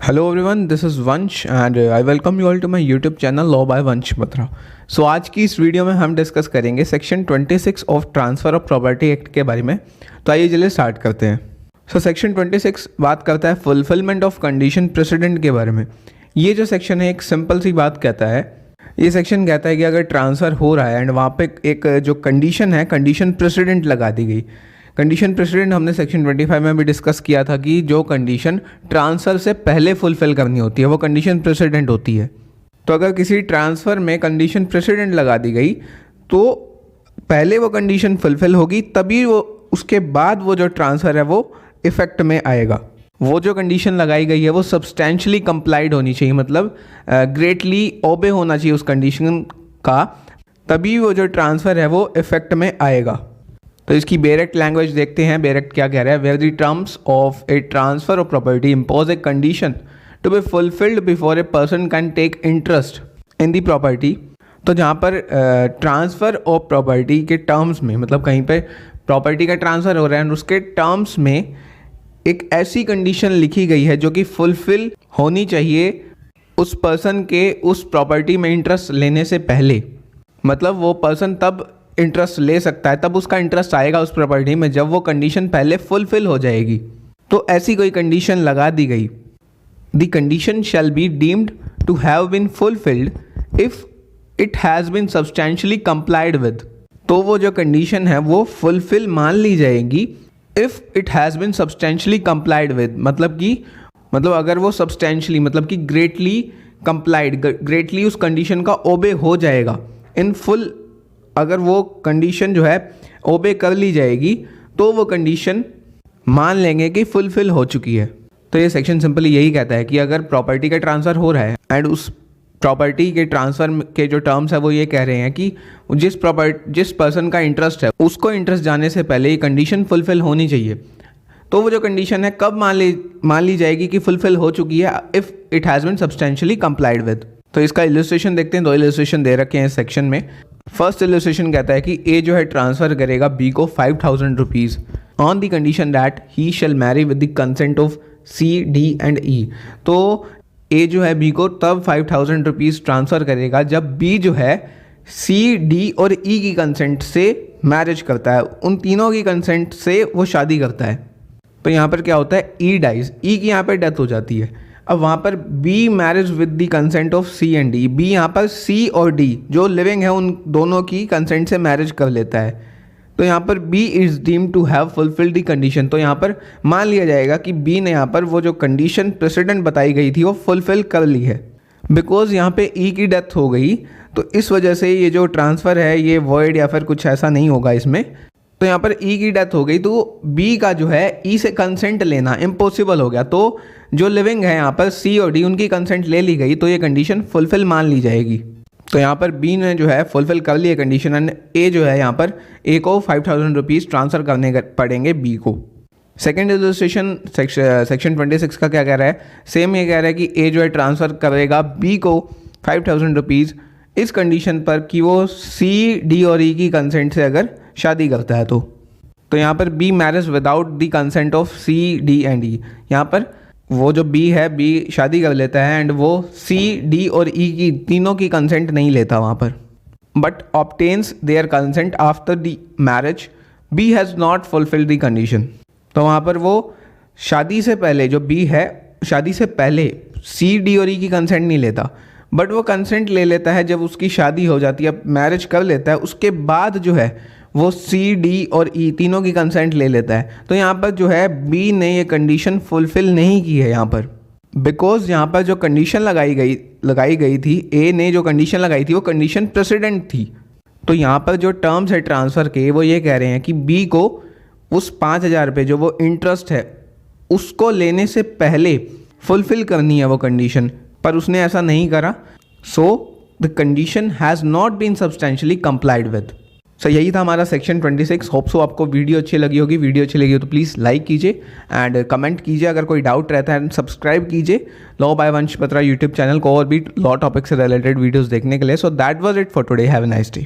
Hello everyone, this is Vansh and I welcome you all to my YouTube channel law by Vansh Batra. सो आज की इस video में हम discuss करेंगे section 26 of transfer of property act के बारे में। तो आइए चलिए स्टार्ट करते हैं। सो सेक्शन 26 बात करता है फुलफिलमेंट ऑफ कंडीशन प्रेसिडेंट के बारे में। ये जो सेक्शन है एक सिंपल सी बात कहता है। ये सेक्शन कहता है कि अगर ट्रांसफ़र हो रहा है एंड वहाँ पे एक जो कंडीशन है, कंडीशन प्रेसिडेंट लगा दी गई। कंडीशन प्रेसिडेंट हमने सेक्शन 25 में भी डिस्कस किया था कि जो कंडीशन ट्रांसफ़र से पहले फुलफिल करनी होती है वो कंडीशन प्रेसिडेंट होती है। तो अगर किसी ट्रांसफ़र में कंडीशन प्रेसिडेंट लगा दी गई तो पहले वो कंडीशन फुलफिल होगी, तभी वो उसके बाद वो जो ट्रांसफ़र है वो इफ़ेक्ट में आएगा। वो जो कंडीशन लगाई गई है वो सब्सटेंशियली कंप्लाइड होनी चाहिए, मतलब ग्रेटली ओबे होना चाहिए उस कंडीशन का, तभी वो जो ट्रांसफ़र है वो इफ़ेक्ट में आएगा। तो इसकी बेरेक्ट लैंग्वेज देखते हैं। बेरेक्ट क्या कह रहा है? Where the terms of a transfer of property impose a condition to be fulfilled before a person can take interest in the property. तो जहाँ पर ट्रांसफ़र ऑफ प्रॉपर्टी के टर्म्स में, मतलब कहीं पे प्रॉपर्टी का ट्रांसफ़र हो रहा है और उसके टर्म्स में एक ऐसी कंडीशन लिखी गई है जो कि फुलफिल होनी चाहिए उस पर्सन के उस प्रॉपर्टी में इंटरेस्ट लेने से पहले। मतलब वो पर्सन तब इंटरेस्ट ले सकता है, तब उसका इंटरेस्ट आएगा उस प्रॉपर्टी में जब वो कंडीशन पहले फुलफिल हो जाएगी। तो ऐसी कोई कंडीशन लगा दी गई। The condition shall be deemed to have been fulfilled if it has been substantially complied with. तो वो जो कंडीशन है वो फुलफिल मान ली जाएगी if it has been substantially complied with. मतलब अगर वो सब्सटेंशियली मतलब कि ग्रेटली कंप्लाइड, ग्रेटली उस कंडीशन का ओबे हो जाएगा इन फुल। अगर वो कंडीशन जो है ओबे कर ली जाएगी तो वो कंडीशन मान लेंगे कि फुलफिल हो चुकी है। तो ये सेक्शन सिंपली यही कहता है कि अगर प्रॉपर्टी का ट्रांसफ़र हो रहा है एंड उस प्रॉपर्टी के ट्रांसफ़र के जो टर्म्स है वो ये कह रहे हैं कि जिस पर्सन का इंटरेस्ट है उसको इंटरेस्ट जाने से पहले ये कंडीशन फुलफिल होनी चाहिए। तो वो जो कंडीशन है कब मान ली जाएगी कि फुलफिल हो चुकी है? If it has been substantially complied with. तो इसका इलस्ट्रेशन देखते हैं। दो इलस्ट्रेशन दे रखे हैं इस सेक्शन में। फर्स्ट इलस्ट्रेशन कहता है कि ए जो है ट्रांसफ़र करेगा बी को 5000 rupees on the condition that he shall marry with the consent of C, D and E. तो ए जो है बी को तब 5000 रुपीज़ ट्रांसफ़र करेगा जब बी जो है सी, डी और ई की कंसेंट से मैरिज करता है, उन तीनों की कंसेंट से वो शादी करता है। तो यहाँ पर क्या होता है? ई डाइज, ई की यहाँ पर डेथ हो जाती है। अब वहाँ पर B marriage with the consent of C and D. B यहाँ पर सी और डी जो लिविंग है उन दोनों की कंसेंट से मैरिज कर लेता है। तो यहाँ पर B is deemed to have fulfilled the condition. तो यहाँ पर मान लिया जाएगा कि बी ने यहाँ पर वो जो कंडीशन प्रेसिडेंट बताई गई थी वो फुलफिल कर ली है। बिकॉज यहाँ पे ई की डेथ हो गई तो इस वजह से ये जो ट्रांसफ़र है ये वॉइड या फिर कुछ ऐसा नहीं होगा इसमें। तो यहाँ पर ई की डेथ हो गई तो बी का जो है ई से कंसेंट लेना इम्पॉसिबल हो गया। तो जो लिविंग है यहाँ पर सी और डी उनकी कंसेंट ले ली गई तो ये कंडीशन फुलफिल मान ली जाएगी। तो यहाँ पर बी ने जो है फुलफिल कर ली है कंडीशन एंड ए जो है यहाँ पर ए को 5000 रुपीज़ ट्रांसफ़र करने पड़ेंगे बी को। सेकेंड इलस्ट्रेशन सेक्शन 26 का क्या कह रहा है? सेम ये कह रहा है कि ए जो है ट्रांसफ़र करेगा बी को 5000 रुपीज़ इस कंडीशन पर कि वो सी, डी और ई की कंसेंट से अगर शादी करता है। तो यहाँ पर B marriage without the consent of C, D and E. यहाँ पर वो जो बी है बी शादी कर लेता है एंड वो सी, डी और ई की तीनों की कंसेंट नहीं लेता वहाँ पर, but obtains their consent after the marriage. B has not fulfilled the condition. तो वहाँ पर वो शादी से पहले जो बी है शादी से पहले सी, डी और ई की कंसेंट नहीं लेता, बट वो कंसेंट ले लेता है जब उसकी शादी हो जाती है, मैरिज कर लेता है, उसके बाद जो है वो सी, डी और ई तीनों की कंसेंट ले लेता है। तो यहाँ पर जो है बी ने ये कंडीशन फुलफिल नहीं की है यहाँ पर, बिकॉज यहाँ पर जो कंडीशन लगाई गई थी, ए ने जो कंडीशन लगाई थी वो कंडीशन प्रेसिडेंट थी। तो यहाँ पर जो टर्म्स है ट्रांसफ़र के वो ये कह रहे हैं कि बी को उस 5000 रुपये जो वो इंटरेस्ट है उसको लेने से पहले फुलफिल करनी है वो कंडीशन, पर उसने ऐसा नहीं करा। So the condition has not been substantially complied with. So यही था हमारा सेक्शन 26। होप सो आपको वीडियो अच्छी लगी होगी। वीडियो अच्छी लगी हो तो प्लीज़ लाइक कीजिए एंड कमेंट कीजिए। अगर कोई डाउट रहता है सब्सक्राइब कीजिए law by Vansh Batra YouTube channel को और भी लॉ टॉपिक से रिलेटेड वीडियोस देखने के लिए। So that was it for today. Have a nice day.